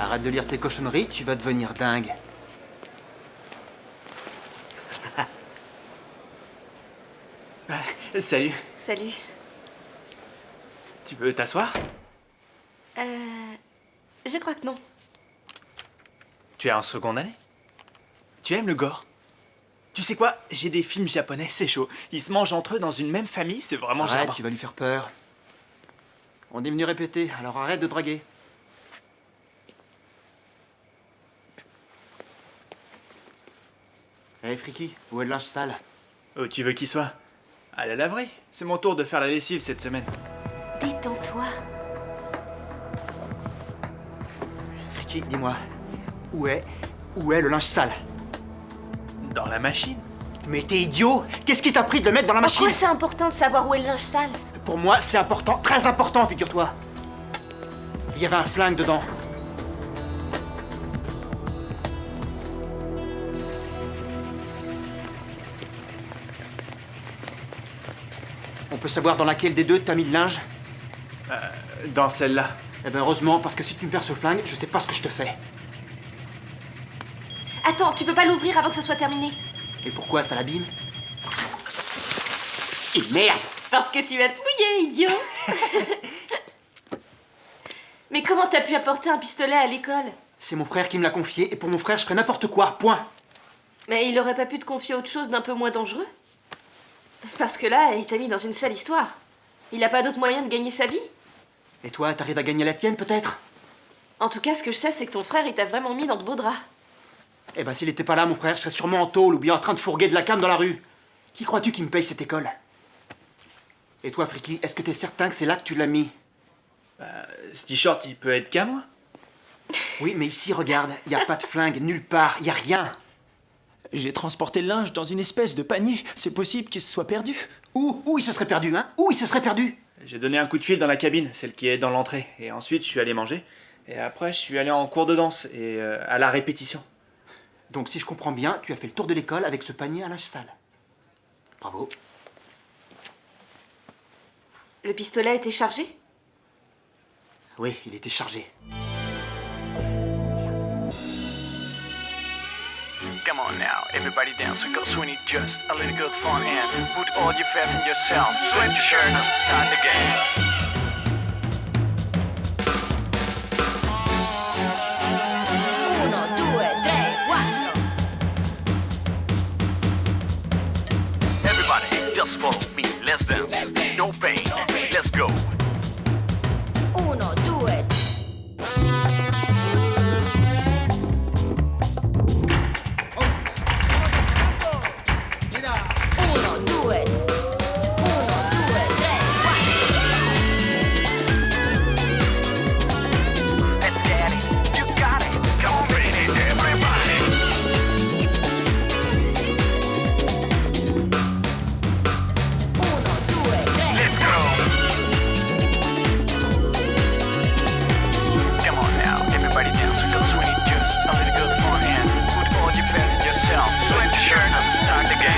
Arrête de lire tes cochonneries, tu vas devenir dingue. Salut. Salut. Tu veux t'asseoir? Je crois que non. Tu es en seconde année? Tu aimes le gore? Tu sais quoi? J'ai des films japonais, c'est chaud. Ils se mangent entre eux dans une même famille, c'est vraiment Arrête, gerbant. tu vas lui faire peur. On est venu répéter, alors arrête de draguer. Hé, Friki, où est le linge sale? Où tu veux qu'il soit? À la laverie. C'est mon tour de faire la lessive cette semaine. Détends-toi. Friki, dis-moi, où est le linge sale? Dans la machine? Mais t'es idiot? Qu'est-ce qui t'a pris de le mettre dans la machine? Pourquoi c'est important de savoir où est le linge sale? Pour moi, c'est important, très important, figure-toi. Il y avait un flingue dedans. On peut savoir dans laquelle des deux t'as mis le linge? Dans celle-là. Eh ben heureusement, parce que si tu me perds ce flingue, je sais pas ce que je te fais. Attends, tu peux pas l'ouvrir avant que ça soit terminé? Et pourquoi ça l'abîme? Et merde! Parce que tu vas te mouiller, idiot. Mais comment t'as pu apporter un pistolet à l'école? C'est mon frère qui me l'a confié, et pour mon frère, je ferai n'importe quoi, point! Mais il aurait pas pu te confier autre chose d'un peu moins dangereux? Parce que là, il t'a mis dans une sale histoire. Il a pas d'autre moyen de gagner sa vie? Et toi, t'arrives à gagner la tienne, peut-être? En tout cas, ce que je sais, c'est que ton frère, il t'a vraiment mis dans de beaux draps. Eh ben, s'il était pas là, mon frère, je serais sûrement en tôle ou bien en train de fourguer de la cam dans la rue. Qui crois-tu qui me paye cette école? Et toi, Friki, est-ce que t'es certain que c'est là que tu l'as mis? Ce t-shirt, il peut être qu'à moi? Oui, mais ici, regarde, y a pas de flingue, nulle part, y a rien. J'ai transporté le linge dans une espèce de panier. C'est possible qu'il se soit perdu. Où il se serait perdu, hein? Où il se serait perdu? J'ai donné un coup de fil dans la cabine, celle qui est dans l'entrée. Et ensuite, je suis allé manger. Et après, je suis allé en cours de danse et à la répétition. Donc, si je comprends bien, tu as fait le tour de l'école avec ce panier à linge sale. Bravo. Le pistolet était chargé? Oui, il était chargé. Come on now, everybody dance because we need just a little good fun and put all your faith in yourself. Sweat your shirt and start the game. Uno, due, tre, quattro. Everybody, just follow me. Let's dance. No pain. Let's go. Uno, due. Uno, due. Uno, due, tre, quattro. Let's get it. You got it. Come on, ready, everybody. Uno, due, tre. Let's go. Come on now, everybody dance because we need just a little good fun and put all your faith in yourself. Sweat your shirt and start the game.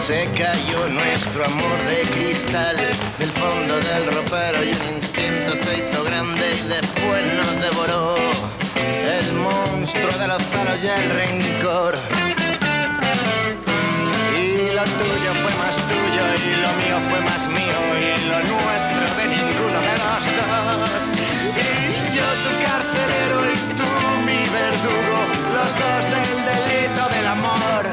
Se cayó nuestro amor de cristal del fondo del ropero y un instinto se hizo grande y después nos devoró el monstruo de los celos y el rencor. Y lo tuyo fue más tuyo y lo mío fue más mío y lo nuestro de ninguno de los dos. Y yo tu carcelero y tú mi verdugo, los dos del delito del amor.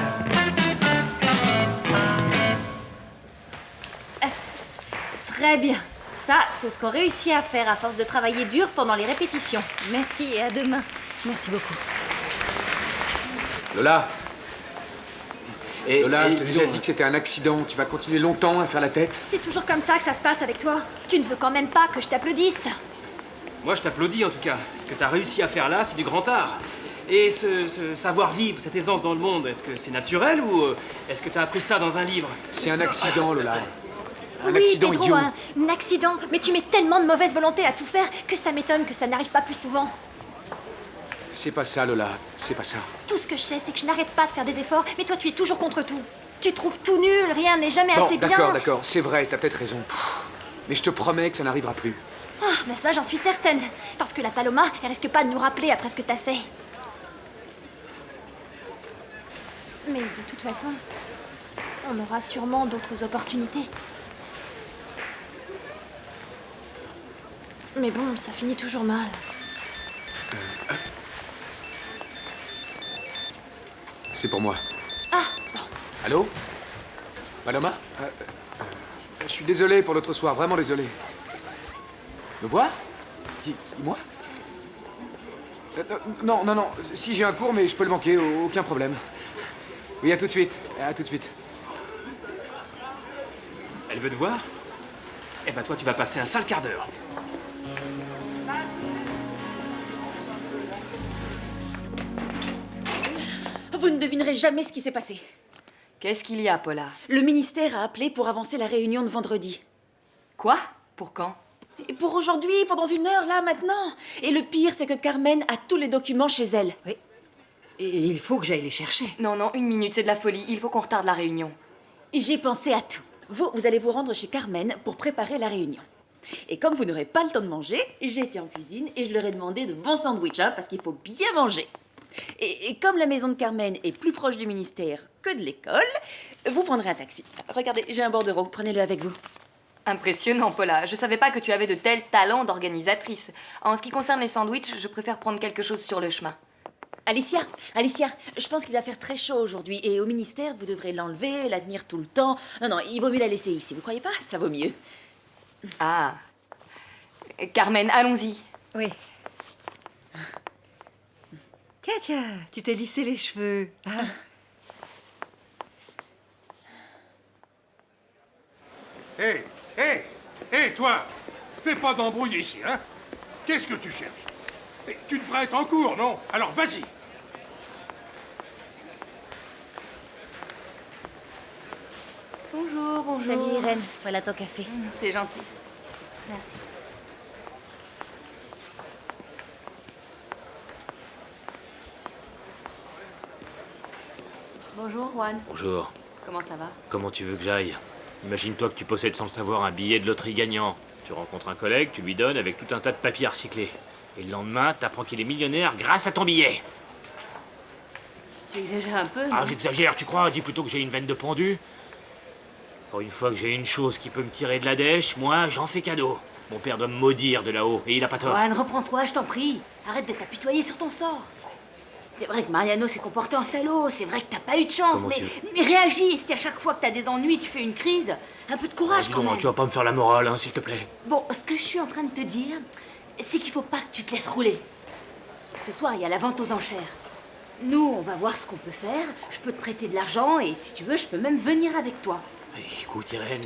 Très bien. Ça, c'est ce qu'on réussit à faire à force de travailler dur pendant les répétitions. Merci et à demain. Merci beaucoup. Lola, Lola, je t'ai déjà dis dit que c'était un accident. Tu vas continuer longtemps à faire la tête? C'est toujours comme ça que ça se passe avec toi. Tu ne veux quand même pas que je t'applaudisse. Moi, je t'applaudis en tout cas. Ce que t'as réussi à faire là, c'est du grand art. Et ce savoir-vivre, cette aisance dans le monde, est-ce que c'est naturel ou est-ce que t'as appris ça dans un livre? C'est un accident, Lola. Un Oui, accident Pedro, idiot. un accident. Mais tu mets tellement de mauvaise volonté à tout faire que ça m'étonne que ça n'arrive pas plus souvent. C'est pas ça, Lola. C'est pas ça. Tout ce que je sais, c'est que je n'arrête pas de faire des efforts, mais toi, tu es toujours contre tout. Tu trouves tout nul, rien n'est jamais Bon, assez bien. d'accord. C'est vrai, t'as peut-être raison. Mais je te promets que ça n'arrivera plus. Ah, mais ça, j'en suis certaine. Parce que la Paloma, elle risque pas de nous rappeler après ce que t'as fait. Mais de toute façon, on aura sûrement d'autres opportunités. Mais bon, ça finit toujours mal. C'est pour moi. Ah, bon. Allô? Paloma? Je suis désolé pour l'autre soir, vraiment désolé. Me voir? Moi? Non. Si j'ai un cours, mais je peux le manquer, aucun problème. Oui, à tout de suite. À tout de suite. Elle veut te voir? Eh ben toi, tu vas passer un sale quart d'heure. Vous ne devinerez jamais ce qui s'est passé. Qu'est-ce qu'il y a, Paula? Le ministère a appelé pour avancer la réunion de vendredi. Quoi? Pour quand? Et pour aujourd'hui, pendant 1 heure, là, maintenant. Et le pire, c'est que Carmen a tous les documents chez elle. Oui. Et il faut que j'aille les chercher. Non, 1 minute, c'est de la folie. Il faut qu'on retarde la réunion. J'ai pensé à tout. Vous allez vous rendre chez Carmen pour préparer la réunion. Et comme vous n'aurez pas le temps de manger, j'ai été en cuisine et je leur ai demandé de bons sandwichs, hein, parce qu'il faut bien manger. Et comme la maison de Carmen est plus proche du ministère que de l'école, vous prendrez un taxi. Regardez, j'ai un bordereau, prenez-le avec vous. Impressionnant, Paula. Je savais pas que tu avais de tels talents d'organisatrice. En ce qui concerne les sandwichs, je préfère prendre quelque chose sur le chemin. Alicia, je pense qu'il va faire très chaud aujourd'hui. Et au ministère, vous devrez l'enlever, la tenir tout le temps. Non, il vaut mieux la laisser ici, vous croyez pas? Ça vaut mieux. Ah. Carmen, allons-y. Oui. Tiens, tu t'es lissé les cheveux. Ah. Hé, toi! Fais pas d'embrouille ici, hein? Qu'est-ce que tu cherches? Tu devrais être en cours, non? Alors vas-y! Bonjour. Salut Irène, voilà ton café. C'est gentil. Merci. Bonjour, Juan. Bonjour. Comment ça va? Comment tu veux que j'aille? Imagine-toi que tu possèdes sans le savoir un billet de loterie gagnant. Tu rencontres un collègue, tu lui donnes avec tout un tas de papiers à recycler. Et le lendemain, t'apprends qu'il est millionnaire grâce à ton billet. Tu exagères un peu, non? Ah, j'exagère, tu crois? Dis plutôt que j'ai une veine de pendu. Pour une fois que j'ai une chose qui peut me tirer de la dèche, moi, j'en fais cadeau. Mon père doit me maudire de là-haut, et il a pas tort. Juan, reprends-toi, je t'en prie. Arrête de t'apitoyer sur ton sort. C'est vrai que Mariano s'est comporté en salaud, c'est vrai que t'as pas eu de chance, mais réagis. Si à chaque fois que t'as des ennuis, tu fais une crise, un peu de courage Dis quand donc, même. tu vas pas me faire la morale, hein, s'il te plaît. Bon, ce que je suis en train de te dire, c'est qu'il faut pas que tu te laisses rouler. Ce soir, il y a la vente aux enchères. Nous, on va voir ce qu'on peut faire. Je peux te prêter de l'argent et si tu veux, je peux même venir avec toi. Écoute, Irène,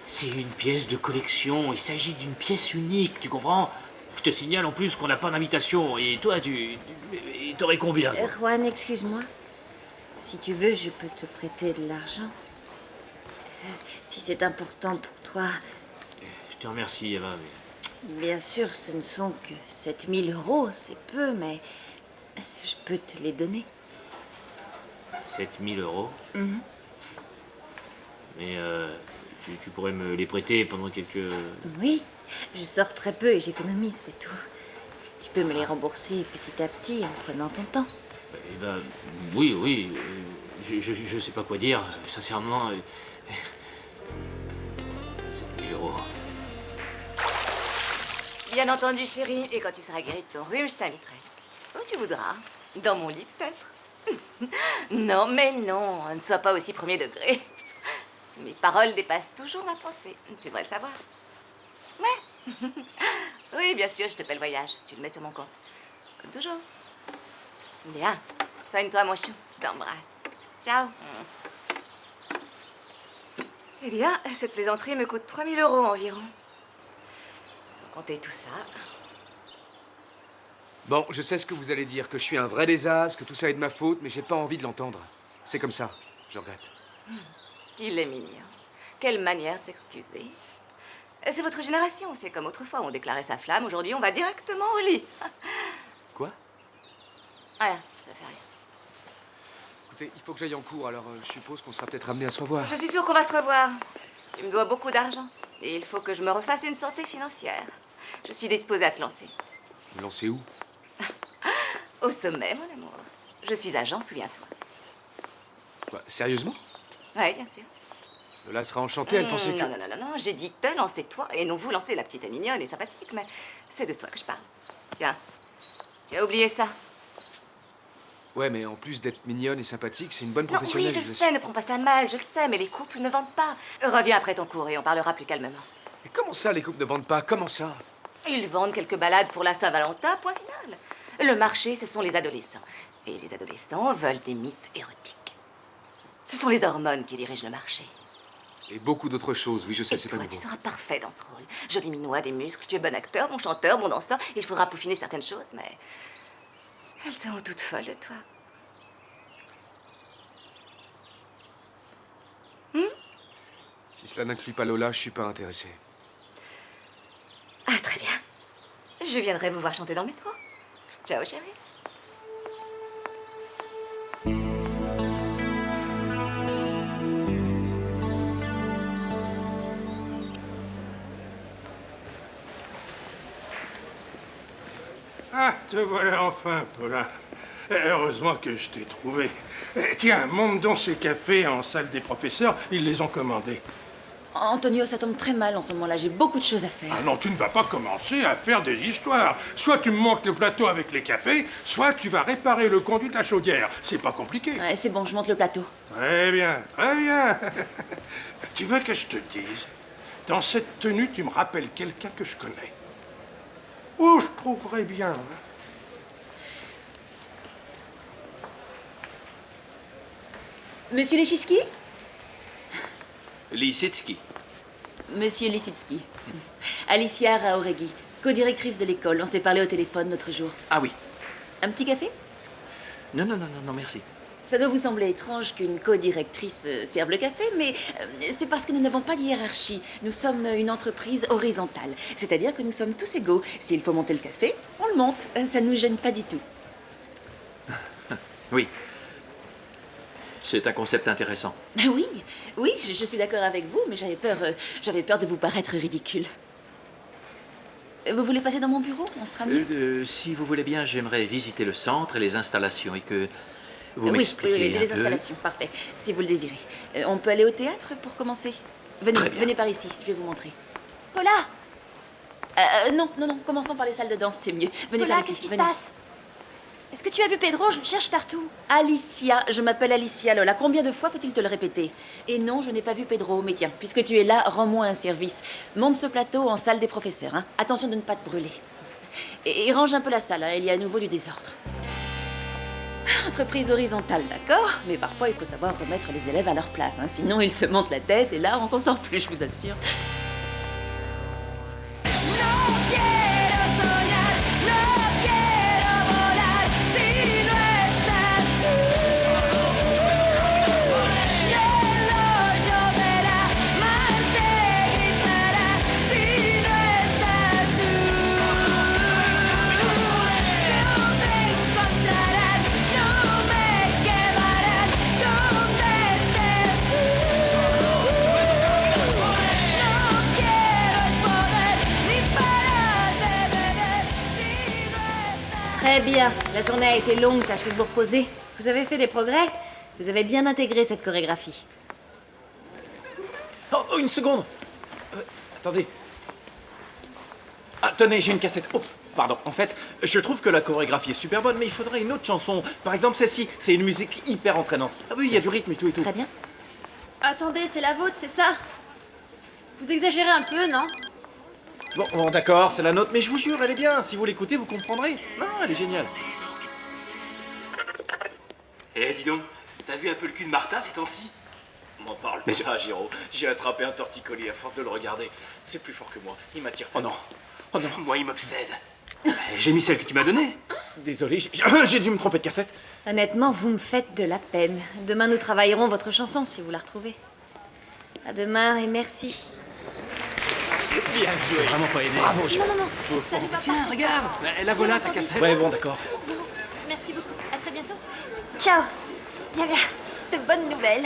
c'est une pièce de collection. Il s'agit d'une pièce unique, tu comprends? Je te signale en plus qu'on n'a pas d'invitation. Et toi, t'aurais combien? Juan, excuse-moi. Si tu veux, je peux te prêter de l'argent. Si c'est important pour toi. Je te remercie, Eva. Bien sûr, ce ne sont que 7000 €, c'est peu, mais je peux te les donner. 7000 €? Mhm. Mais tu pourrais me les prêter pendant quelques... Oui, je sors très peu et j'économise, c'est tout. Tu peux me les rembourser petit à petit en prenant ton temps. Eh ben, oui. Je sais pas quoi dire, sincèrement. 7000 €. Bien entendu, chérie. Et quand tu seras guérie de ton rhume, je t'inviterai. Où tu voudras. Dans mon lit, peut-être. Non, mais non. Ne sois pas aussi premier degré. Mes paroles dépassent toujours ma pensée. Tu devrais le savoir. Ouais. Oui, bien sûr, je te paie le voyage. Tu le mets sur mon compte. Comme toujours. Bien. Soigne-toi, mon chou. Je t'embrasse. Ciao. Eh bien, cette plaisanterie me coûte 3000 € environ. Sans compter tout ça. Bon, je sais ce que vous allez dire, que je suis un vrai désastre, que tout ça est de ma faute, mais j'ai pas envie de l'entendre. C'est comme ça, je regrette. Qu'il est mignon. Quelle manière de s'excuser. C'est votre génération, c'est comme autrefois, on déclarait sa flamme, aujourd'hui on va directement au lit. Quoi? Rien, ça fait rien. Écoutez, il faut que j'aille en cours, alors je suppose qu'on sera peut-être amené à se revoir. Je suis sûre qu'on va se revoir. Tu me dois beaucoup d'argent. Et il faut que je me refasse une santé financière. Je suis disposée à te lancer. Me lancer où? Au sommet, mon amour. Je suis agent, souviens-toi. Quoi, sérieusement? Oui, bien sûr. Lola sera enchantée, elle pensait que... Non, j'ai dit te lancer toi, et non vous lancer, la petite est mignonne et sympathique, mais c'est de toi que je parle. Tiens, tu as oublié ça. Ouais, mais en plus d'être mignonne et sympathique, c'est une bonne Non, professionnelle. oui, je sais, ne prends pas ça mal, je le sais, mais les couples ne vendent pas. Reviens après ton cours et on parlera plus calmement. Mais comment ça, les couples ne vendent pas? Comment ça? Ils vendent quelques balades pour la Saint-Valentin, point final. Le marché, ce sont les adolescents. Et les adolescents veulent des mythes érotiques. Ce sont les hormones qui dirigent le marché. Et beaucoup d'autres choses, oui, je sais, Et c'est pas toi, nouveau. tu seras parfait dans ce rôle. Joli minois, des muscles, tu es bon acteur, bon chanteur, bon danseur. Il faudra peaufiner certaines choses, mais... elles seront toutes folles de toi. Si cela n'inclut pas Lola, je suis pas intéressé. Ah, très bien. Je viendrai vous voir chanter dans le métro. Ciao, chérie. Ah, te voilà enfin, Paula. Heureusement que je t'ai trouvé. Tiens, monte donc ces cafés en salle des professeurs, ils les ont commandés. Antonio, ça tombe très mal en ce moment-là, j'ai beaucoup de choses à faire. Ah non, tu ne vas pas commencer à faire des histoires. Soit tu me montes le plateau avec les cafés, soit tu vas réparer le conduit de la chaudière. C'est pas compliqué. Ouais, c'est bon, je monte le plateau. Très bien, très bien. Tu veux que je te dise? Dans cette tenue, tu me rappelles quelqu'un que je connais. Oh, je trouverais bien. Monsieur Lechiski? Lisitsky. Monsieur Lisitsky. Alicia Raoregui, co-directrice de l'école. On s'est parlé au téléphone l'autre jour. Ah oui. Un petit café? Non, merci. Ça doit vous sembler étrange qu'une co-directrice serve le café, mais c'est parce que nous n'avons pas de hiérarchie. Nous sommes une entreprise horizontale. C'est-à-dire que nous sommes tous égaux. S'il faut monter le café, on le monte. Ça ne nous gêne pas du tout. Oui. C'est un concept intéressant. Oui, je suis d'accord avec vous, mais j'avais peur de vous paraître ridicule. Vous voulez passer dans mon bureau? On sera mieux. Si vous voulez bien, j'aimerais visiter le centre et les installations et que vous Oui, m'expliquiez les un peu. installations, parfait, si vous le désirez. On peut aller au théâtre pour commencer? Venez par ici, je vais vous montrer. Paula! Non, commençons par les salles de danse, c'est mieux. Venez Paula, par ici. qu'est-ce qui se venez. passe? Est-ce que tu as vu Pedro? Je le cherche partout. Alicia, je m'appelle Alicia, Lola. Combien de fois faut-il te le répéter? Et non, je n'ai pas vu Pedro, mais tiens, puisque tu es là, rends-moi un service. Monte ce plateau en salle des professeurs, hein. Attention de ne pas te brûler. Et range un peu la salle, hein. Il y a à nouveau du désordre. Entreprise horizontale, d'accord? Mais parfois, il faut savoir remettre les élèves à leur place, hein. Sinon, ils se montent la tête et là, on s'en sort plus, je vous assure. Très bien. La journée a été longue, tâchez de vous reposer. Vous avez fait des progrès. Vous avez bien intégré cette chorégraphie. Oh, une seconde. Attendez. Ah, tenez, j'ai une cassette. Oh, pardon. En fait, je trouve que la chorégraphie est super bonne, mais il faudrait une autre chanson. Par exemple, celle-ci. C'est une musique hyper entraînante. Ah oui, il y a du rythme et tout et tout. Très bien. Attendez, c'est la vôtre, c'est ça? Vous exagérez un peu, non? Bon, d'accord, c'est la nôtre, mais je vous jure, elle est bien. Si vous l'écoutez, vous comprendrez. Non, elle est géniale. Eh, dis donc, t'as vu un peu le cul de Martha ces temps-ci? M'en parle pas, Giro. J'ai attrapé un torticolis à force de le regarder. C'est plus fort que moi. Il m'attire tellement. Oh non. Moi, il m'obsède. J'ai mis celle que tu m'as donnée. Désolé, j'ai dû me tromper de cassette. Honnêtement, vous me faites de la peine. Demain, nous travaillerons votre chanson, si vous la retrouvez. À demain et merci. Bien joué. Vraiment pas aidé. Bravo, Gérard. Non. Salut, papa. Tiens, regarde. La voilà, ta cassette. Ouais, bon, d'accord. Merci beaucoup. À très bientôt. Ciao. Viens. De bonnes nouvelles.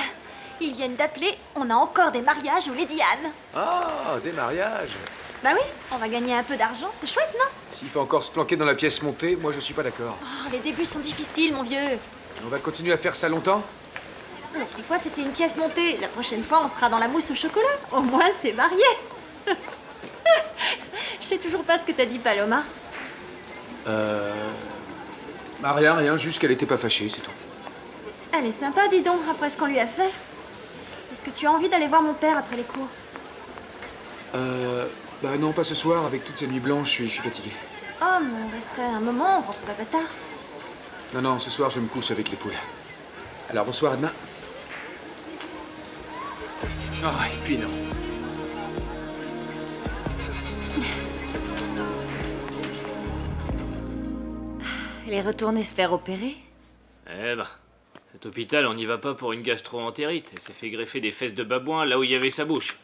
Ils viennent d'appeler. On a encore des mariages au Lady Anne. Ah, des mariages. Bah oui, on va gagner un peu d'argent. C'est chouette, non? S'il faut encore se planquer dans la pièce montée, moi je suis pas d'accord. Oh, les débuts sont difficiles, mon vieux. On va continuer à faire ça longtemps? L'autre fois, c'était une pièce montée. La prochaine fois, on sera dans la mousse au chocolat. Au moins, c'est varié. Je sais toujours pas ce que t'as dit, Paloma. Bah rien, juste qu'elle était pas fâchée, c'est tout. Elle est sympa, dis donc, après ce qu'on lui a fait. Est-ce que tu as envie d'aller voir mon père après les cours? Bah non, pas ce soir, avec toutes ces nuits blanches, je suis fatigué. Oh, mais on resterait un moment, on rentrerait pas tard. Non, ce soir je me couche avec les poules. Alors bonsoir, à demain. Oh, et puis non. Elle est retournée se faire opérer. Eh ben, cet hôpital, on n'y va pas pour une gastro-entérite. Elle s'est fait greffer des fesses de babouin là où il y avait sa bouche.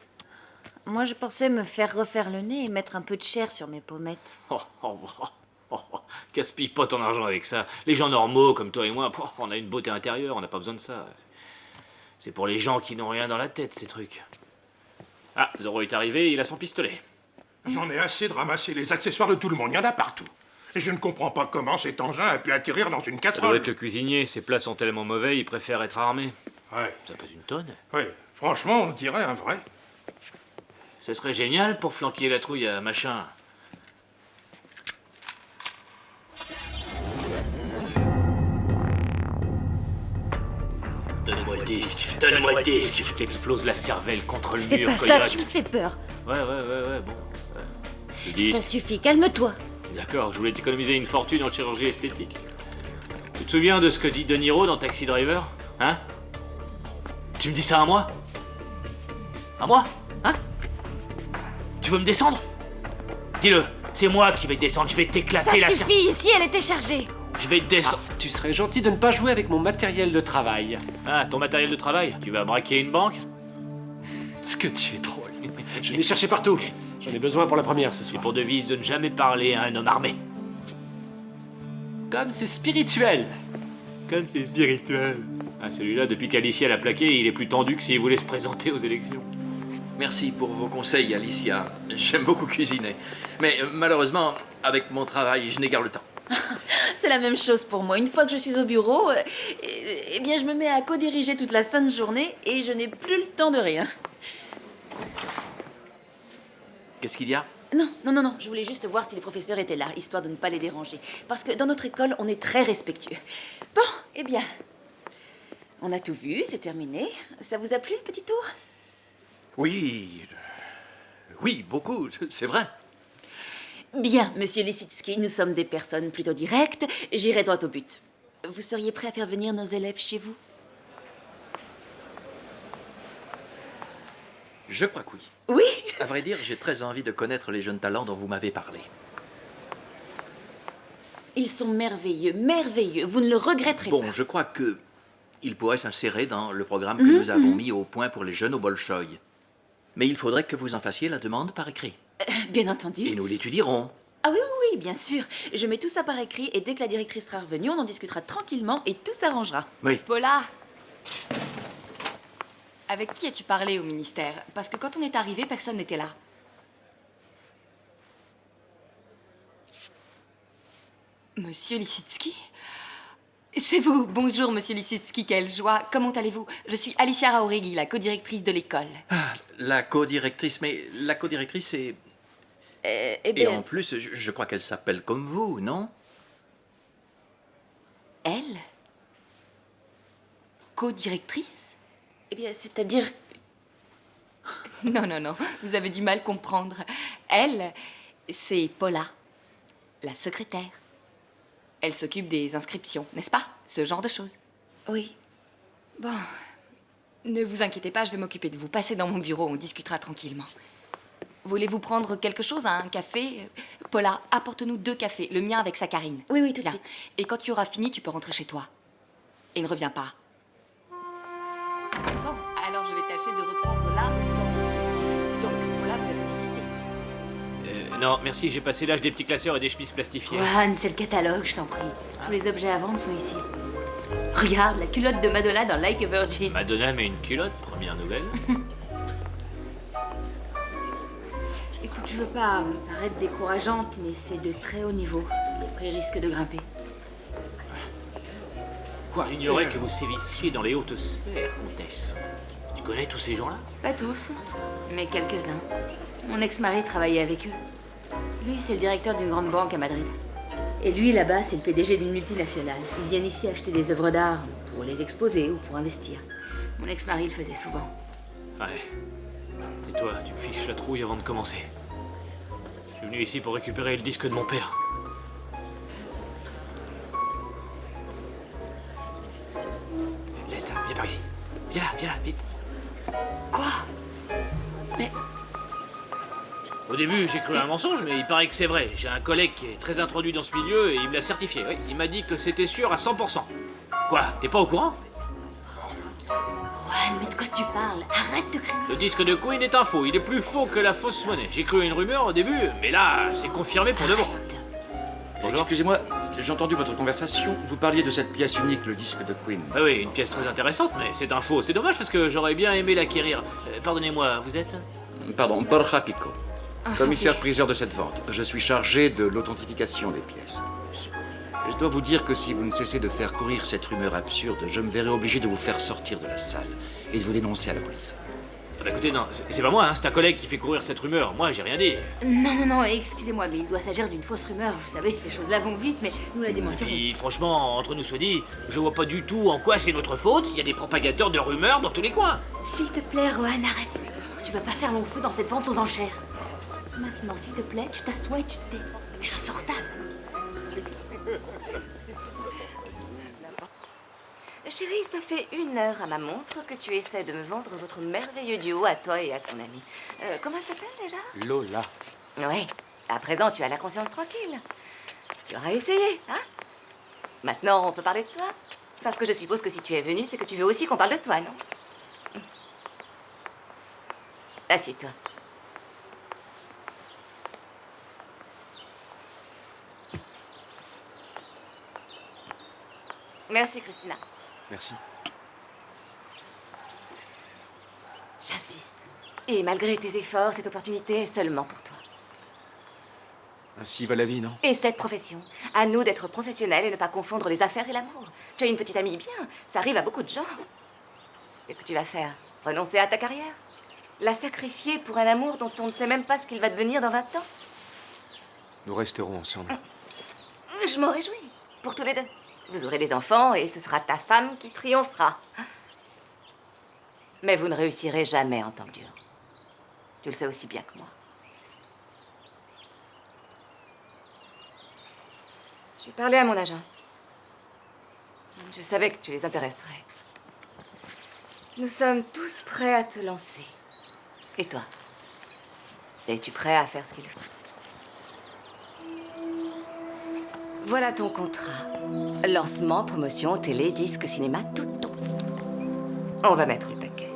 Moi, je pensais me faire refaire le nez et mettre un peu de chair sur mes pommettes. Gaspille pas ton argent avec ça. Les gens normaux comme toi et moi, on a une beauté intérieure, on n'a pas besoin de ça. C'est pour les gens qui n'ont rien dans la tête, ces trucs. Ah, Zorro est arrivé, il a son pistolet. J'en ai assez de ramasser les accessoires de tout le monde, il y en a partout. Et je ne comprends pas comment cet engin a pu atterrir dans une Ça doit casserole. être le cuisinier, ses plats sont tellement mauvais, il préfère être armé. Ouais. Ça pèse une tonne. Ouais, franchement, on dirait un vrai. Ce serait génial pour flanquer la trouille à machin. Donne-moi le disque, donne-moi le disque. Je t'explose la cervelle contre le Fais mur, pas ça, coyote. tu me fais peur. Ouais, bon. Le disque. Ça suffit, calme-toi. D'accord, je voulais t'économiser une fortune en chirurgie esthétique. Tu te souviens de ce que dit De Niro dans Taxi Driver? Hein? Tu me dis ça à moi? À moi? Hein? Tu veux me descendre? Dis-le, c'est moi qui vais te descendre, je vais t'éclater la Ça suffit, ici elle était chargée. Je vais te descendre. Tu serais gentil de ne pas jouer avec mon matériel de travail. Ah, ton matériel de travail? Tu vas braquer une banque? Ce que tu es drôle. Je l'ai cherché partout. J'en ai besoin pour la première ce Et soir. pour devise de ne jamais parler à un homme armé. Comme c'est spirituel. Comme c'est spirituel. Ah, celui-là, depuis qu'Alicia l'a plaqué, il est plus tendu que s'il voulait se présenter aux élections. Merci pour vos conseils, Alicia. J'aime beaucoup cuisiner. Mais malheureusement, avec mon travail, je n'ai guère le temps. C'est la même chose pour moi. Une fois que je suis au bureau, eh bien, je me mets à co-diriger toute la sainte journée et je n'ai plus le temps de rien. Qu'est-ce qu'il y a? Non. Je voulais juste voir si les professeurs étaient là, histoire de ne pas les déranger. Parce que dans notre école, on est très respectueux. Bon, eh bien, on a tout vu, c'est terminé. Ça vous a plu, le petit tour? Oui, beaucoup, c'est vrai. Bien, monsieur Lissitsky, nous sommes des personnes plutôt directes. J'irai droit au but. Vous seriez prêt à faire venir nos élèves chez vous? Je crois que oui. Oui. À vrai dire, j'ai très envie de connaître les jeunes talents dont vous m'avez parlé. Ils sont merveilleux, merveilleux. Vous ne le regretterez pas. Bon, je crois que ils pourraient s'insérer dans le programme que nous avons mis au point pour les jeunes au Bolchoï. Mais il faudrait que vous en fassiez la demande par écrit. Bien entendu. Et nous l'étudierons. Ah oui, bien sûr. Je mets tout ça par écrit et dès que la directrice sera revenue, on en discutera tranquillement et tout s'arrangera. Oui. Paula, avec qui as-tu parlé au ministère? Parce que quand on est arrivé, personne n'était là. Monsieur Lissitsky? C'est vous. Bonjour, monsieur Lissitsky, quelle joie. Comment allez-vous? Je suis Alicia Raoregui, la co-directrice de l'école. Ah, la co-directrice, mais la co-directrice c'est... Et en plus, je crois qu'elle s'appelle comme vous, non? Elle? Co-directrice? Eh bien, c'est-à-dire... Non, vous avez du mal comprendre. Elle, c'est Paula, la secrétaire. Elle s'occupe des inscriptions, n'est-ce pas? Ce genre de choses. Oui. Bon, ne vous inquiétez pas, je vais m'occuper de vous. Passez dans mon bureau, on discutera tranquillement. Voulez-vous prendre quelque chose, un café? Paula, apporte-nous 2 cafés, le mien avec saccharine. Oui, oui, tout de Là. suite. Et quand tu auras fini, tu peux rentrer chez toi. Et ne reviens pas. Bon, alors je vais tâcher de reprendre là où vous en étiez. Donc, Paula, vous avez visité. Non, merci, j'ai passé l'âge des petits classeurs et des chemises plastifiées. Juan, c'est le catalogue, je t'en prie. Tous les objets à vendre sont ici. Regarde, la culotte de Madonna dans Like a Virgin. Madonna met une culotte, première nouvelle. Écoute, je veux pas paraître décourageante, mais c'est de très haut niveau. Les prix risquent de grimper. Quoi? J'ignorais que vous sévissiez dans les hautes sphères, comtesse. Tu connais tous ces gens-là? Pas tous, mais quelques-uns. Mon ex-mari travaillait avec eux. Lui, c'est le directeur d'une grande banque à Madrid. Et lui, là-bas, c'est le PDG d'une multinationale. Ils viennent ici acheter des œuvres d'art pour les exposer ou pour investir. Mon ex-mari le faisait souvent. Ouais. Et toi, tu me fiches la trouille avant de commencer. Je suis venu ici pour récupérer le disque de mon père. Laisse ça, viens par ici. Viens là, vite. Quoi? Mais... Au début, j'ai cru à un mensonge, mais il paraît que c'est vrai. J'ai un collègue qui est très introduit dans ce milieu et il me l'a certifié. Oui, il m'a dit que c'était sûr à 100%. Quoi? T'es pas au courant? Juan, mais de quoi tu parles? Arrête de crier. Le disque de Queen est un faux. Il est plus faux que la fausse monnaie. J'ai cru à une rumeur au début, mais là, c'est confirmé pour de bon. Bonjour. Excusez-moi, j'ai entendu votre conversation. Vous parliez de cette pièce unique, le disque de Queen. Ah oui, une pièce très intéressante, mais c'est un faux. C'est dommage parce que j'aurais bien aimé l'acquérir. Pardonnez-moi, vous êtes? Pardon, Borja Pico. Enchanté. Commissaire-priseur de cette vente. Je suis chargé de l'authentification des pièces. Je dois vous dire que si vous ne cessez de faire courir cette rumeur absurde, je me verrai obligé de vous faire sortir de la salle et de vous dénoncer à la police. Ah bah écoutez, non, c'est pas moi, hein, c'est un collègue qui fait courir cette rumeur. Moi, j'ai rien dit. Non, excusez-moi, mais il doit s'agir d'une fausse rumeur. Vous savez, ces choses-là vont vite, mais nous la Et démentirons. puis, franchement, entre nous soit dit, je vois pas du tout en quoi c'est notre faute s'il y a des propagateurs de rumeurs dans tous les coins. S'il te plaît, Rohan, arrête. Tu vas pas faire long feu dans cette vente aux enchères. Maintenant, s'il te plaît, tu t'assois et tu te tais. T'es insortable. Chérie, ça fait 1 heure à ma montre que tu essaies de me vendre votre merveilleux duo à toi et à ton ami. Comment elle s'appelle déjà? Lola. Oui, à présent tu as la conscience tranquille. Tu auras essayé, hein? Maintenant, on peut parler de toi? Parce que je suppose que si tu es venu, c'est que tu veux aussi qu'on parle de toi, non? Assieds-toi. Merci, Christina. Merci. J'insiste. Et malgré tes efforts, cette opportunité est seulement pour toi. Ainsi va la vie, non? Et cette profession. À nous d'être professionnels et ne pas confondre les affaires et l'amour. Tu as une petite amie bien, ça arrive à beaucoup de gens. Qu'est-ce que tu vas faire? Renoncer à ta carrière? La sacrifier pour un amour dont on ne sait même pas ce qu'il va devenir dans 20 ans? Nous resterons ensemble. Je m'en réjouis. Pour tous les deux. Vous aurez des enfants et ce sera ta femme qui triomphera. Mais vous ne réussirez jamais en tant que duo. Tu le sais aussi bien que moi. J'ai parlé à mon agence. Je savais que tu les intéresserais. Nous sommes tous prêts à te lancer. Et toi? Es-tu prêt à faire ce qu'il faut? Voilà ton contrat. Lancement, promotion, télé, disque, cinéma, tout ton. On va mettre le paquet.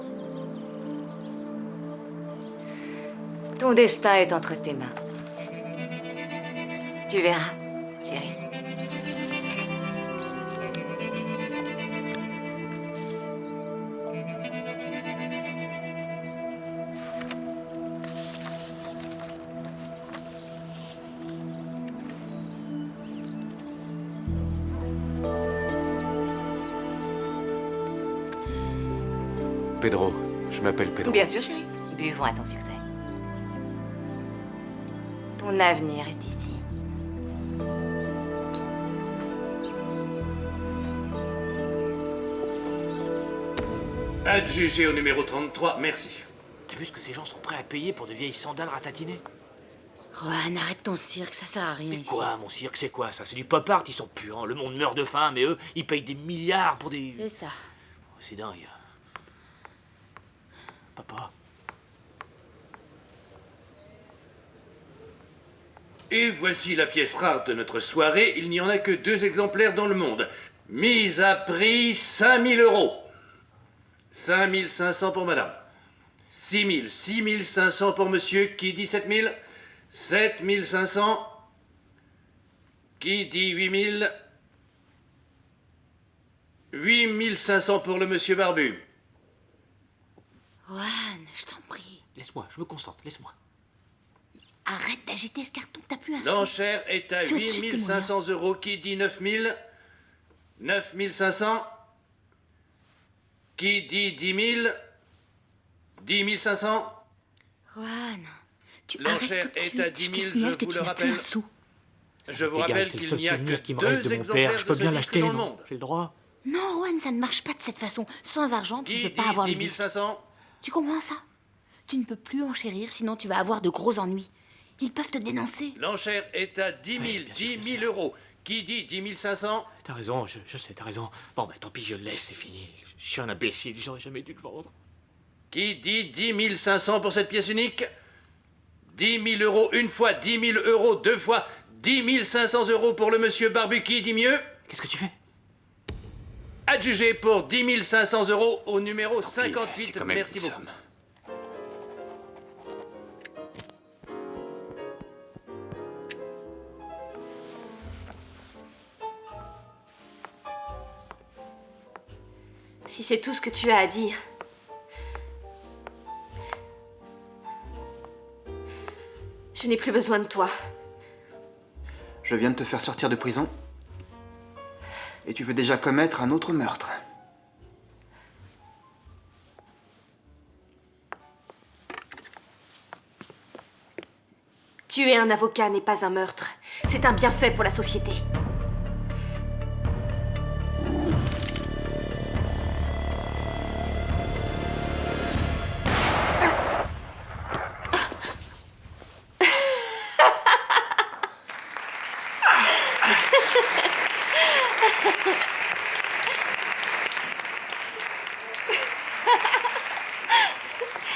Ton destin est entre tes mains. Tu verras, chérie. Pedro. Je m'appelle Pedro. Bien sûr, chérie. Buvons à ton succès. Ton avenir est ici. Adjugé au numéro 33, merci. T'as vu ce que ces gens sont prêts à payer pour de vieilles sandales ratatinées? Rohan, arrête ton cirque, ça sert à rien ici. Quoi, mon cirque, c'est quoi ça? C'est du pop art, ils sont puants. Le monde meurt de faim, mais eux, ils payent des milliards pour des... C'est ça. C'est dingue. Papa. Et voici la pièce rare de notre soirée. Il n'y en a que 2 exemplaires dans le monde. Mise à prix 5000 €. 5500 pour madame. 6000, 6500 pour monsieur. Qui dit 7000? 7500. Qui dit 8000? 8500 pour le monsieur barbu. Juan, je t'en prie. Laisse-moi, je me concentre, laisse-moi. Arrête d'agiter ce carton, t'as plus un sou. L'enchère est à C'est au-dessus de tes 8500 €. Qui dit 9000? 9500. Qui dit 10 000? 10 500. Juan, tu L'enchère arrêtes tout de est suite. à 10 Je te 000, signale je que vous tu le n'as plus rappelle. un sou. Je vous Égal, rappelle c'est le qu'il seul n'y a souvenir que qui me reste 2 de mon exemplaires père. Je peux de ce bien disque l'acheter, dans le non? monde. J'ai le droit. Non, Juan, ça ne marche pas de cette façon. Sans argent, tu ne peux pas avoir le 10 disque. 500. Tu comprends ça? Tu ne peux plus enchérir, sinon tu vas avoir de gros ennuis. Ils peuvent te dénoncer. L'enchère est à 10 000, 10 000 €. Qui dit 10 500? T'as raison, je sais, t'as raison. Bon, ben tant pis, je le laisse, c'est fini. Je suis un imbécile, j'aurais jamais dû le vendre. Qui dit 10 500 pour cette pièce unique? 10 000 € une fois, 10 000 € 2 fois, 10 500 € pour le monsieur barbu. Qui dit mieux? Qu'est-ce que tu fais? Adjugé pour 10 500 € au numéro 58. quand même Merci une beaucoup. somme. Si c'est tout ce que tu as à dire. Je n'ai plus besoin de toi. Je viens de te faire sortir de prison. Et tu veux déjà commettre un autre meurtre. Tuer un avocat n'est pas un meurtre. C'est un bienfait pour la société.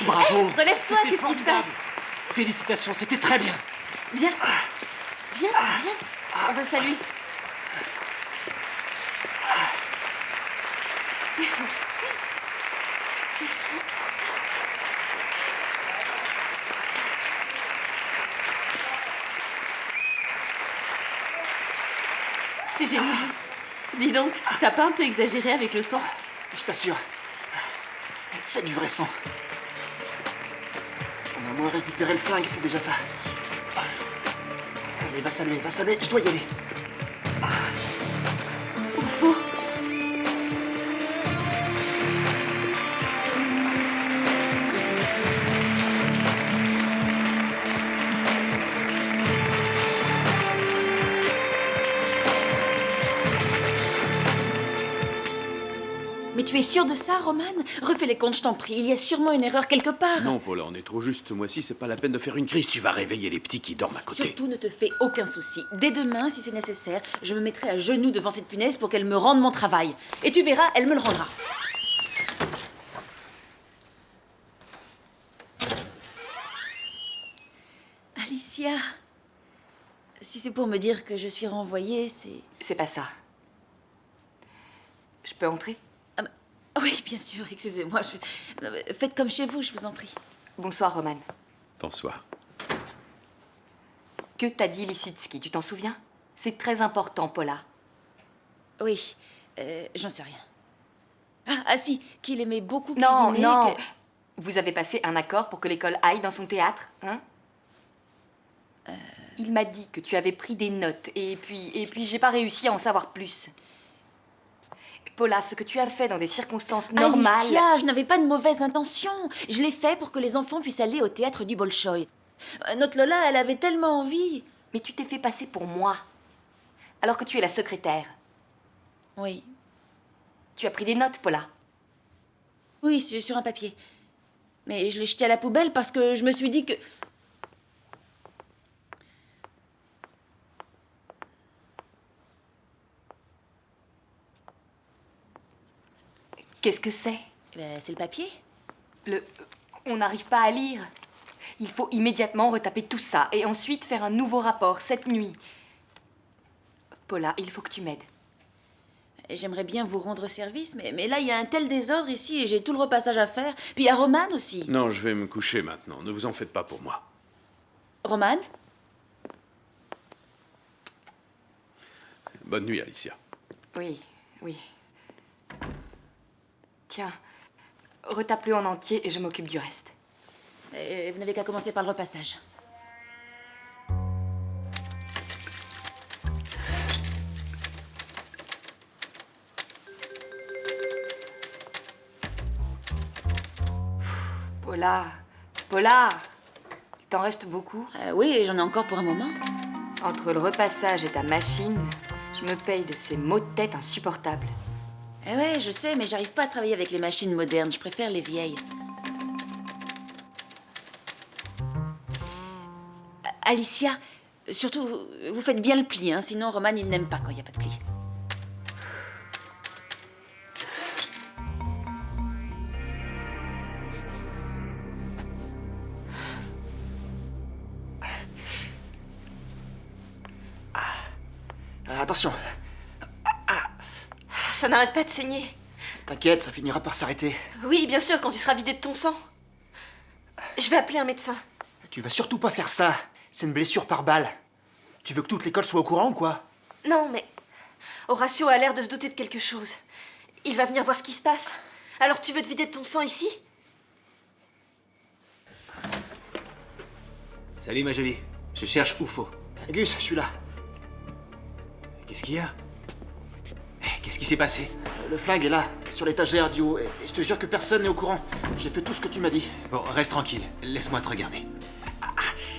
Bravo. Relève-toi, C'était qu'est-ce qui se formidable. passe? Félicitations, c'était très bien. Viens. Viens, viens. On va saluer. C'est génial. Dis donc, t'as pas un peu exagéré avec le sang? Je t'assure. C'est du vrai sang. On a moins récupéré le flingue, c'est déjà ça. Allez, va saluer, je dois y aller. Où faut? Mais tu es sûr de ça, Roman? Refais les comptes, je t'en prie. Il y a sûrement une erreur quelque part. Non, Paula, on est trop juste ce mois-ci, c'est pas la peine de faire une crise. Tu vas réveiller les petits qui dorment à côté. Surtout, ne te fais aucun souci. Dès demain, si c'est nécessaire, je me mettrai à genoux devant cette punaise pour qu'elle me rende mon travail. Et tu verras, elle me le rendra. Alicia, si c'est pour me dire que je suis renvoyée, c'est... C'est pas ça. Je peux entrer? Oui, bien sûr, excusez-moi. Faites comme chez vous, je vous en prie. Bonsoir, Roman. Bonsoir. Que t'a dit Lisitsky, tu t'en souviens? C'est très important, Paula. Oui, j'en sais rien. Ah si, qu'il aimait beaucoup Non, cuisiner. non. Vous avez passé un accord pour que l'école aille dans son théâtre, hein? Il m'a dit que tu avais pris des notes, et puis j'ai pas réussi à en savoir plus. Paula, ce que tu as fait dans des circonstances normales... Alicia, je n'avais pas de mauvaises intentions. Je l'ai fait pour que les enfants puissent aller au théâtre du Bolchoï. Notre Lola, elle avait tellement envie. Mais tu t'es fait passer pour moi, alors que tu es la secrétaire. Oui. Tu as pris des notes, Paula? Oui, sur un papier. Mais je l'ai jeté à la poubelle parce que je me suis dit que... Qu'est-ce que c'est? C'est le papier. On n'arrive pas à lire. Il faut immédiatement retaper tout ça et ensuite faire un nouveau rapport cette nuit. Paula, il faut que tu m'aides. J'aimerais bien vous rendre service, mais là, il y a un tel désordre ici et j'ai tout le repassage à faire. Puis il y a Roman aussi. Non, je vais me coucher maintenant. Ne vous en faites pas pour moi. Roman? Bonne nuit, Alicia. Oui, oui. Tiens, retape-le en entier et je m'occupe du reste. Vous n'avez qu'à commencer par le repassage. Paula, il t'en reste beaucoup? Oui, j'en ai encore pour un moment. Entre le repassage et ta machine, je me paye de ces maux de tête insupportables. Eh ouais, je sais, mais j'arrive pas à travailler avec les machines modernes. Je préfère les vieilles. Alicia, surtout, vous faites bien le pli, hein, sinon Roman, il n'aime pas quand il n'y a pas de pli. Attention. Ça n'arrête pas de saigner. T'inquiète, ça finira par s'arrêter. Oui, bien sûr, quand tu seras vidé de ton sang. Je vais appeler un médecin. Tu vas surtout pas faire ça. C'est une blessure par balle. Tu veux que toute l'école soit au courant ou quoi? Non, mais Horatio a l'air de se douter de quelque chose. Il va venir voir ce qui se passe. Alors tu veux te vider de ton sang ici? Salut ma jolie. Je cherche Oufo. Gus, je suis là. Qu'est-ce qu'il y a? Qu'est-ce qui s'est passé? Le flingue est là, sur l'étagère du haut. Et je te jure que personne n'est au courant. J'ai fait tout ce que tu m'as dit. Bon, reste tranquille. Laisse-moi te regarder.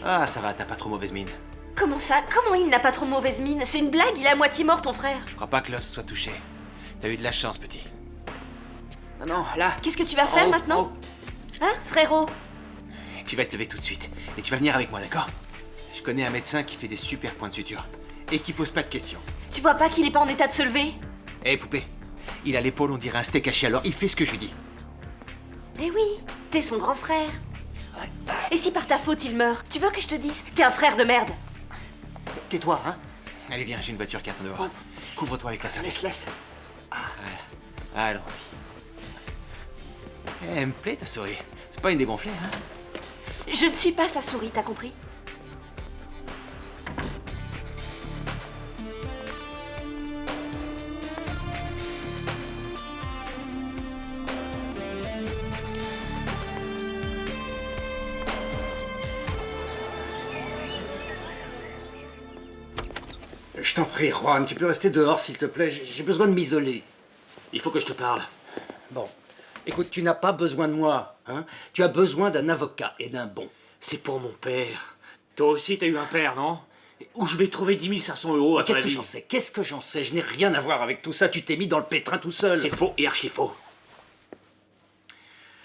Ah, ça va, t'as pas trop mauvaise mine. Comment ça? Comment il n'a pas trop mauvaise mine? C'est une blague, il est à moitié mort, ton frère. Je crois pas que l'os soit touché. T'as eu de la chance, petit. Ah non, là. Qu'est-ce que tu vas faire maintenant? Hein, frérot? Tu vas te lever tout de suite. Et tu vas venir avec moi, d'accord? Je connais un médecin qui fait des super points de suture. Et qui pose pas de questions. Tu vois pas qu'il est pas en état de se lever? Hé, poupée. Il a l'épaule, on dirait un steak haché, alors il fait ce que je lui dis. Eh oui, t'es son grand frère. Et si par ta faute il meurt, tu veux que je te dise? T'es un frère de merde. Tais-toi, hein? Allez, viens, j'ai une voiture qui attend dehors. Couvre-toi avec la sonnette. Laisse. Allons-y. Elle me plaît ta souris. C'est pas une dégonflée, hein? Je ne suis pas sa souris, t'as compris? Je t'en prie, Juan, tu peux rester dehors, s'il te plaît. J'ai besoin de m'isoler. Il faut que je te parle. Bon. Écoute, tu n'as pas besoin de moi, hein? Tu as besoin d'un avocat, et d'un bon. C'est pour mon père. Toi aussi, t'as eu un père, non? Où je vais trouver 10 500 euros à ton Qu'est-ce que avis? j'en sais? Qu'est-ce que j'en sais? Je n'ai rien à voir avec tout ça. Tu t'es mis dans le pétrin tout seul. C'est faux et archi faux.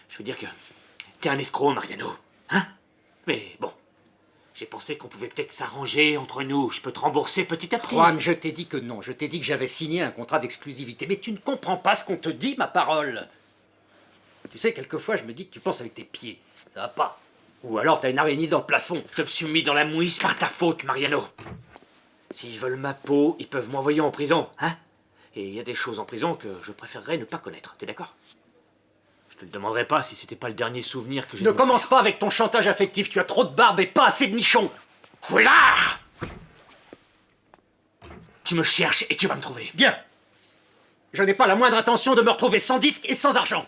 Je veux dire que t'es un escroc, Mariano. Hein? Mais bon. J'ai pensé qu'on pouvait peut-être s'arranger entre nous. Je peux te rembourser petit à petit. Juan, je t'ai dit que non. Je t'ai dit que j'avais signé un contrat d'exclusivité. Mais tu ne comprends pas ce qu'on te dit, ma parole. Tu sais, quelquefois, je me dis que tu penses avec tes pieds. Ça va pas. Ou alors t'as une araignée dans le plafond. Je me suis mis dans la mouise par ta faute, Mariano. S'ils veulent ma peau, ils peuvent m'envoyer en prison, hein? Et il y a des choses en prison que je préférerais ne pas connaître. T'es d'accord? Je te le demanderai pas si c'était pas le dernier souvenir que j'ai. Ne commence pas avec ton chantage affectif. Tu as trop de barbe et pas assez de nichons. Couillard! Tu me cherches et tu vas me trouver. Bien. Je n'ai pas la moindre intention de me retrouver sans disque et sans argent.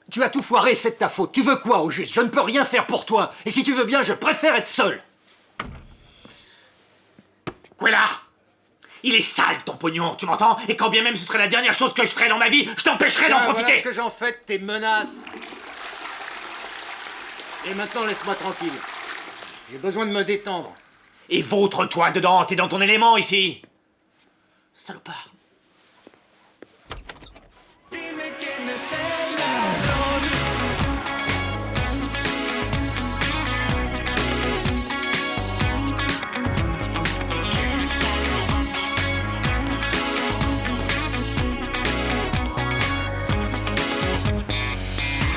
Tu as tout foiré, c'est de ta faute. Tu veux quoi, au juste? Je ne peux rien faire pour toi. Et si tu veux bien, je préfère être seul. Couillard! Il est sale ton pognon, tu m'entends? Et quand bien même ce serait la dernière chose que je ferais dans ma vie, je t'empêcherais d'en profiter! Voilà ce que j'en fais de tes menaces. Et maintenant, laisse-moi tranquille. J'ai besoin de me détendre. Et vautre-toi dedans, t'es dans ton élément ici! Salopard!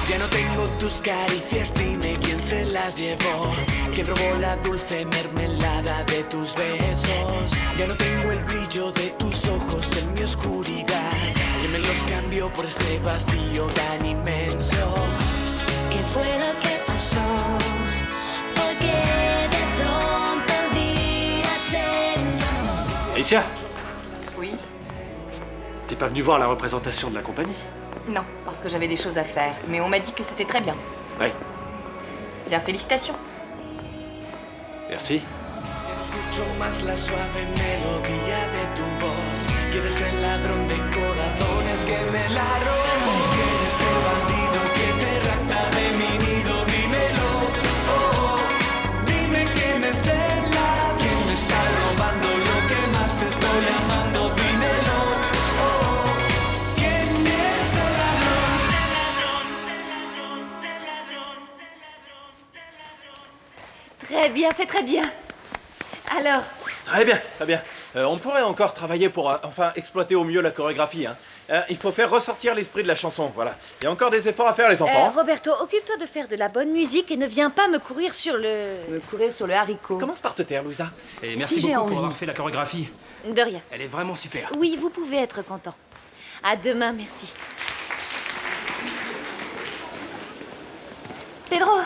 Lleno tengo tus caricias, dime quién se las llevó. ¿Quién robó la dulce mermelada de tus besos? Ya no tengo el brillo de tus ojos en mi oscuridad. ¿Quién me los cambió por este vacío tan inmenso? ¿Qué fue lo que pasó? Porque de pronto un día se enamoró. Alicia, Oui. t'es pas venue voir la représentation de la compagnie? Non, parce que j'avais des choses à faire. Mais on m'a dit que c'était très bien. Ouais, Bien, félicitations. merci. Escucho más la suave melodía de tu voz. ¿Quién es el ladrón de corazones que me la robó? ¿Quién es el bandido que te rapta de mi nido? Dímelo, oh, oh. Dime quién es él, quién me está robando lo que más estoy amando. Dímelo, oh, oh. ¿Quién es el ladrón? Très bien, c'est très bien. Alors, Très bien, très bien. On pourrait encore travailler pour, enfin, exploiter au mieux la chorégraphie. Hein. Il faut faire ressortir l'esprit de la chanson, voilà. Il y a encore des efforts à faire, les enfants. Roberto, occupe-toi de faire de la bonne musique et ne viens pas me courir sur le... Me courir sur le haricot. Commence par te taire, Louisa. Et Si merci j'ai beaucoup envie. pour avoir fait la chorégraphie. De rien. Elle est vraiment super. Oui, vous pouvez être content. À demain, merci. Pedro,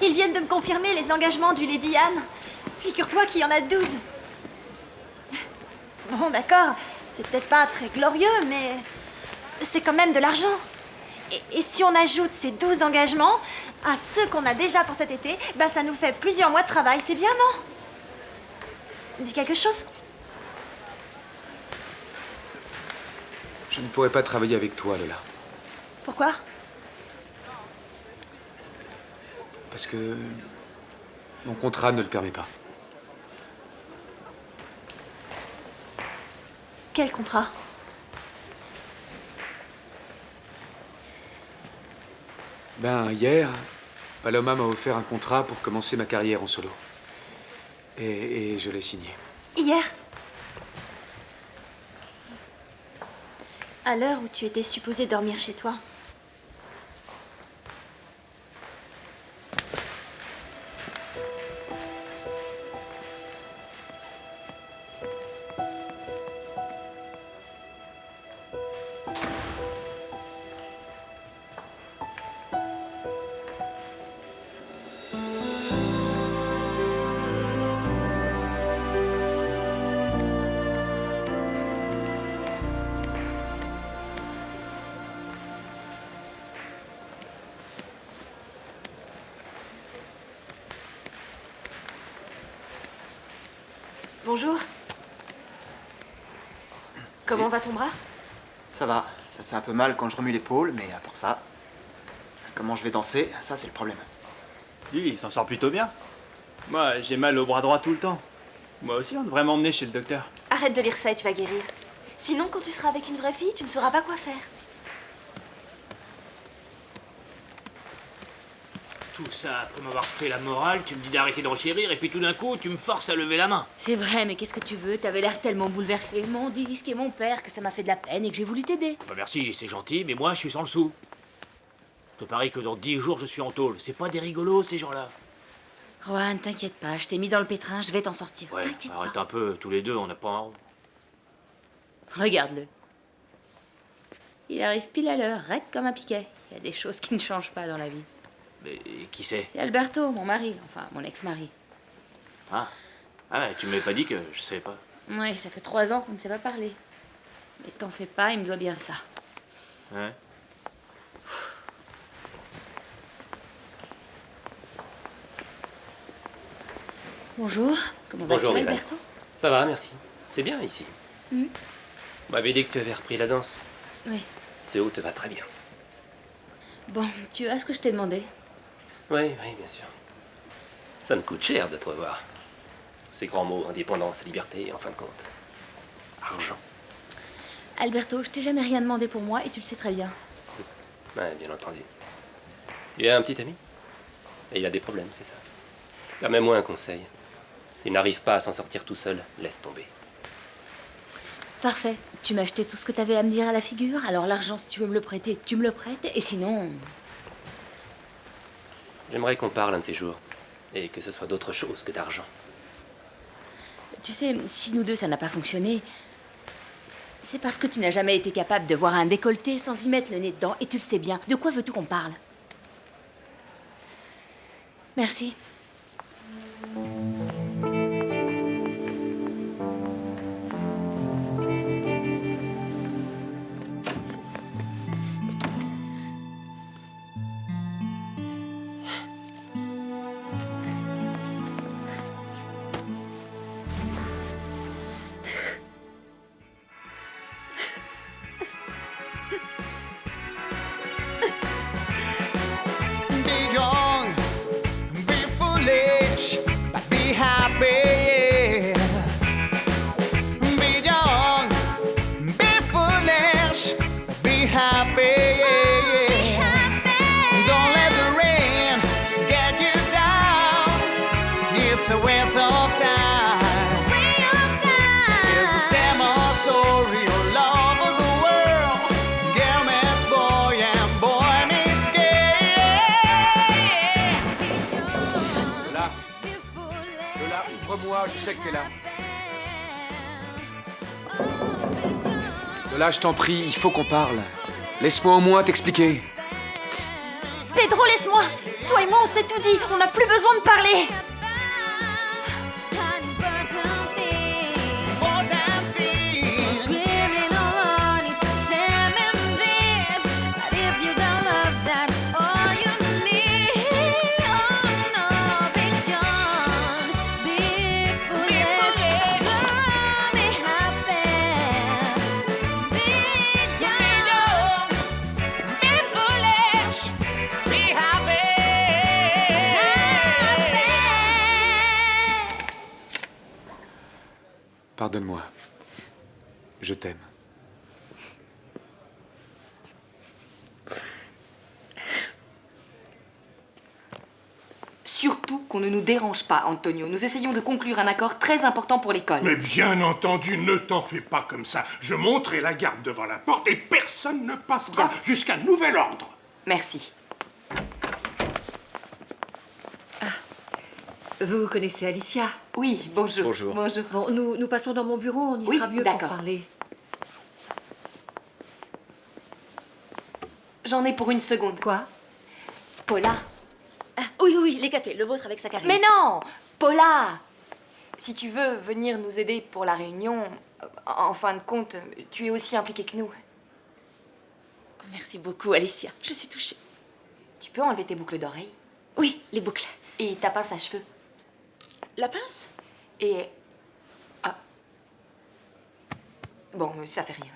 ils viennent de me confirmer les engagements du Lady Anne. Figure-toi qu'il y en a 12. Bon, d'accord, c'est peut-être pas très glorieux, mais c'est quand même de l'argent. Et si on ajoute ces 12 engagements à ceux qu'on a déjà pour cet été, bah ça nous fait plusieurs mois de travail. C'est bien, non? Dis quelque chose? Je ne pourrais pas travailler avec toi, Lola. Pourquoi? Parce que mon contrat ne le permet pas. Quel contrat? Ben, hier, Paloma m'a offert un contrat pour commencer ma carrière en solo. Et je l'ai signé. Hier? À l'heure où tu étais supposé dormir chez toi. Bonjour. Comment va ton bras? Ça va, ça fait un peu mal quand je remue l'épaule, mais à part ça, comment je vais danser, ça c'est le problème. Lui, il s'en sort plutôt bien. Moi, j'ai mal au bras droit tout le temps. Moi aussi, on devrait m'emmener chez le docteur. Arrête de lire ça et tu vas guérir. Sinon, quand tu seras avec une vraie fille, tu ne sauras pas quoi faire. Tout ça, après m'avoir fait la morale, tu me dis d'arrêter de renchérir et puis tout d'un coup, tu me forces à lever la main. C'est vrai, mais qu'est-ce que tu veux? T'avais l'air tellement bouleversé. Mon disque et mon père que ça m'a fait de la peine et que j'ai voulu t'aider. Bah merci, c'est gentil, mais moi, je suis sans le sou. Je te parie que dans 10 jours, je suis en tôle. C'est pas des rigolos, ces gens-là. Juan, t'inquiète pas, je t'ai mis dans le pétrin, je vais t'en sortir. Ouais, T'inquiète arrête pas. un peu, tous les deux, on n'a pas... Regarde-le. Il arrive pile à l'heure, raide comme un piquet. Il y a des choses qui ne changent pas dans la vie. Mais qui c'est? C'est Alberto, mon mari, enfin mon ex-mari. Ah ouais, tu m'avais pas dit que je savais pas. Oui, ça fait 3 ans qu'on ne s'est pas parlé. Mais t'en fais pas, il me doit bien ça. Ouais. Bonjour, comment vas-tu, Bonjour, Ivan. Alberto? Ça va, merci. C'est bien ici. Hmm. On m'avait dit que tu avais repris la danse. Oui. Ce haut te va très bien. Bon, tu as ce que je t'ai demandé? Oui, bien sûr. Ça me coûte cher de te revoir. Ces grands mots, indépendance, liberté, en fin de compte. Argent. Alberto, je t'ai jamais rien demandé pour moi et tu le sais très bien. Ouais, bien entendu. Tu as un petit ami? Et il a des problèmes, c'est ça. Permets-moi un conseil. S'il n'arrive pas à s'en sortir tout seul, laisse tomber. Parfait. Tu m'as acheté tout ce que t'avais à me dire à la figure, alors l'argent, si tu veux me le prêter, tu me le prêtes, et sinon... J'aimerais qu'on parle un de ces jours. Et que ce soit d'autre chose que d'argent. Tu sais, si nous deux, ça n'a pas fonctionné, c'est parce que tu n'as jamais été capable de voir un décolleté sans y mettre le nez dedans, et tu le sais bien. De quoi veux-tu qu'on parle? Merci. Be young, be foolish, but be happy. Be young, be foolish, but be happy. Don't let the rain get you down. It's a waste of time. It's the same old story all over the world. Girl meets boy and boy meets Lola, Lola, ouvre-moi, je sais que t'es là. Lola, je t'en prie, il faut qu'on parle. Laisse-moi au moins t'expliquer. Pedro, laisse-moi. Toi et moi, on s'est tout dit. On n'a plus besoin de parler. Pardonne-moi. Je t'aime. Surtout qu'on ne nous dérange pas, Antonio. Nous essayons de conclure un accord très important pour l'école. Mais bien entendu, ne t'en fais pas comme ça. Je monterai la garde devant la porte et personne ne passera jusqu'à nouvel ordre. Merci. Vous connaissez Alicia? Oui, bonjour. Bonjour. Bonjour. Bon, nous passons dans mon bureau, on y Oui, sera mieux pour d'accord. parler. J'en ai pour une seconde. Quoi? Paula. Ah, oui, oui, les cafés, le vôtre avec sa carrière. Mais non, Paula. Si tu veux venir nous aider pour la réunion, en fin de compte, tu es aussi impliquée que nous. Merci beaucoup, Alicia. Je suis touchée. Tu peux enlever tes boucles d'oreilles? Oui, les boucles. Et ta pince à cheveux? La pince? Et... Ah. Bon, ça fait rien.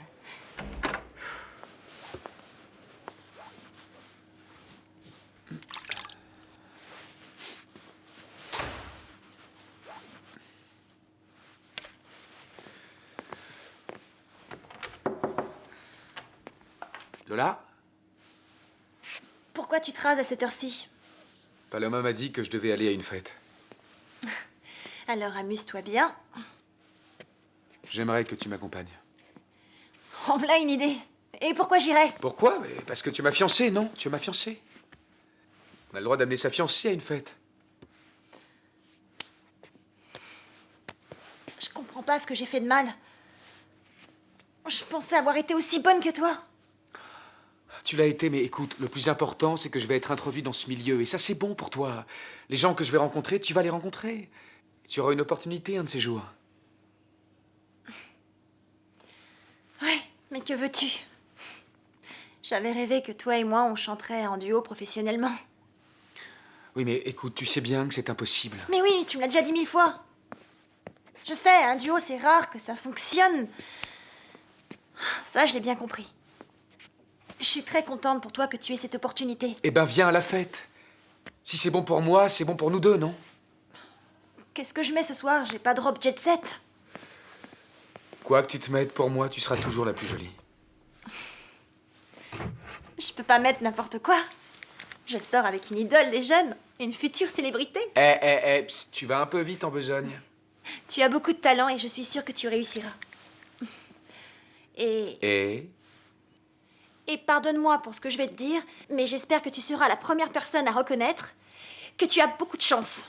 Lola, Pourquoi tu te rases à cette heure-ci? Paloma m'a dit que je devais aller à une fête. Alors amuse-toi bien. J'aimerais que tu m'accompagnes. En voilà une idée. Et pourquoi j'irais? Pourquoi? Mais parce que tu m'as fiancé, non? Tu m'as fiancé. On a le droit d'amener sa fiancée à une fête. Je comprends pas ce que j'ai fait de mal. Je pensais avoir été aussi bonne que toi. Tu l'as été, mais écoute, le plus important, c'est que je vais être introduit dans ce milieu. Et ça, c'est bon pour toi. Les gens que je vais rencontrer, tu vas les rencontrer. Tu auras une opportunité un de ces jours. Ouais, mais que veux-tu? J'avais rêvé que toi et moi, on chanterait en duo professionnellement. Oui, mais écoute, tu sais bien que c'est impossible. Mais oui, tu me l'as déjà dit 1000 fois. Je sais, un duo, c'est rare que ça fonctionne. Ça, je l'ai bien compris. Je suis très contente pour toi que tu aies cette opportunité. Eh ben, viens à la fête. Si c'est bon pour moi, c'est bon pour nous deux, non? Qu'est-ce que je mets ce soir? J'ai pas de robe jet set. Quoi que tu te mettes, pour moi, tu seras toujours la plus jolie. Je peux pas mettre n'importe quoi. Je sors avec une idole des jeunes, une future célébrité. Psst, tu vas un peu vite en besogne. Tu as beaucoup de talent et je suis sûre que tu réussiras. Et Et pardonne-moi pour ce que je vais te dire, mais j'espère que tu seras la première personne à reconnaître que tu as beaucoup de chance.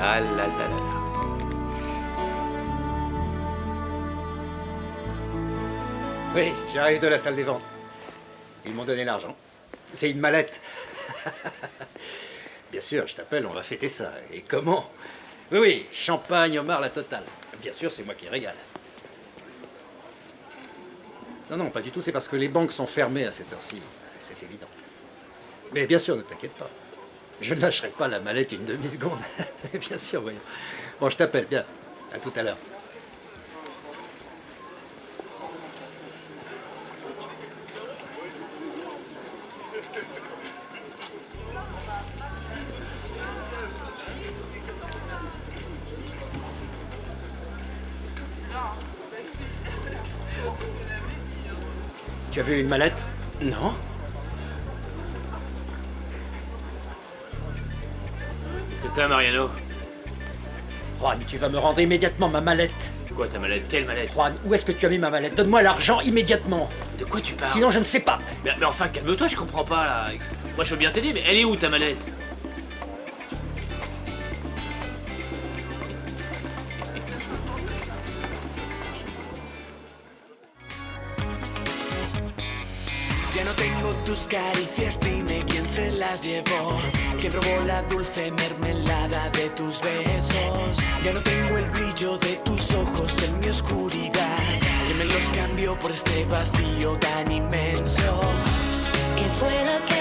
Ah là là là là. Oui, j'arrive de la salle des ventes. Ils m'ont donné l'argent. C'est une mallette. Bien sûr, je t'appelle, on va fêter ça. Et comment? Oui, oui, champagne, homard, la totale. Bien sûr, c'est moi qui régale. Non, non, pas du tout, c'est parce que les banques sont fermées à cette heure-ci. C'est évident. Mais bien sûr, ne t'inquiète pas. Je ne lâcherai pas la mallette une demi-seconde. Bien sûr, voyons. Bon, je t'appelle, bien. À tout à l'heure. Tu as vu une mallette? Non. Qu'est-ce que t'as, Mariano? Juan, tu vas me rendre immédiatement ma mallette. Quoi, ta mallette? Quelle mallette? Juan, où est-ce que tu as mis ma mallette? Donne-moi l'argent immédiatement. De quoi tu parles? Sinon, je ne sais pas. Mais enfin, calme-toi, je comprends pas, là. Moi, je veux bien t'aider, mais elle est où, ta mallette? Ya no tengo tus caricias, dime quién se las llevó. ¿Quién robó la dulce mermelada de tus besos? Ya no tengo el brillo de tus ojos en mi oscuridad. ¿Quién me los cambió por este vacío tan inmenso? ¿Qué fue lo que